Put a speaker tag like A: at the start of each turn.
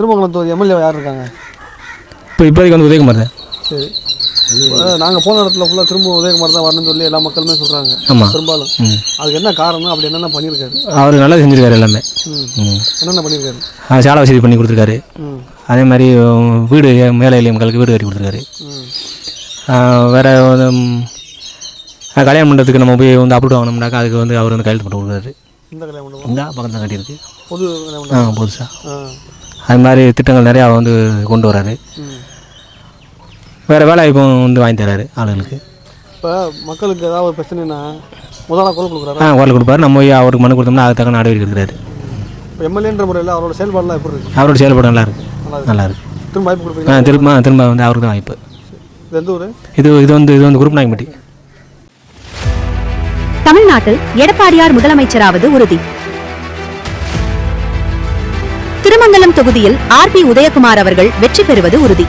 A: திருமங்கலம் தொகுதி எம்எல்ஏ யார் இருக்காங்க?
B: இப்போதைக்கு வந்து உதயகுமார் தான்.
A: சரி, நாங்கள் போன இடத்துல ஃபுல்லாக திரும்ப உதயகுமார் தான் வரணும்னு சொல்லி எல்லா மக்களுமே சொல்கிறாங்க.
B: ஆமாம்,
A: பெரும்பாலும் அதுக்கு என்ன காரணம்? அப்படி என்னென்ன பண்ணியிருக்காரு?
B: அவர் நல்லா செஞ்சுருக்காரு எல்லாமே.
A: என்னென்ன பண்ணியிருக்காரு?
B: சாலை வசதி பண்ணி கொடுத்துருக்காரு. அதே மாதிரி வீடு மேலே எளிய மக்களுக்கு வீடு கட்டி கொடுத்துருக்காரு. வேறு கல்யாண மண்டபத்துக்கு நம்ம போய் வந்து அப்ரூவ் வாங்கினோம்னாக்கா அதுக்கு வந்து அவர் வந்து கையெழுத்து போட்டு கொடுக்குறாரு.
A: இந்த கல்யாண மண்டபம்
B: இந்த பக்கம் தான் கட்டியிருக்கு.
A: பொது
B: புதுசா அது மாதிரி திட்டங்கள் நிறையா வந்து கொண்டு வராரு. வேறு வேலை இப்போ வந்து வாங்கி தராரு ஆளுங்களுக்கு.
A: இப்போ மக்களுக்கு ஏதாவது ஒரு பிரச்சனைனா முதலாக குரல் கொடுக்குறாரு.
B: குரல் கொடுப்பாரு. நம்ம போய் அவருக்கு மனு கொடுத்தோம்னா அதுக்கு தக்க நடவடிக்கை எடுக்கிறாரு.
A: இப்போ எம்எல்ஏன்ற முறையில் அவரோட செயல்பாடுலாம் எப்படி இருக்குது?
B: அவரோட செயல்பாடு நல்லா இருக்குது. நல்லா இருக்குது.
A: திரும்ப வாய்ப்பு கொடுப்பீங்க?
B: திரும்ப வந்து அவருக்கு தான் வாய்ப்பு.
A: இது எந்த ஊர்?
B: இது வந்து குருப்பநாயக்கம்பட்டி.
C: தமிழ்நாட்டில் எடப்பாடியார் முதலமைச்சராவது உறுதி. திருமங்கலம் தொகுதியில் ஆர்பி உதயகுமார் அவர்கள் வெற்றி பெறுவது உறுதி.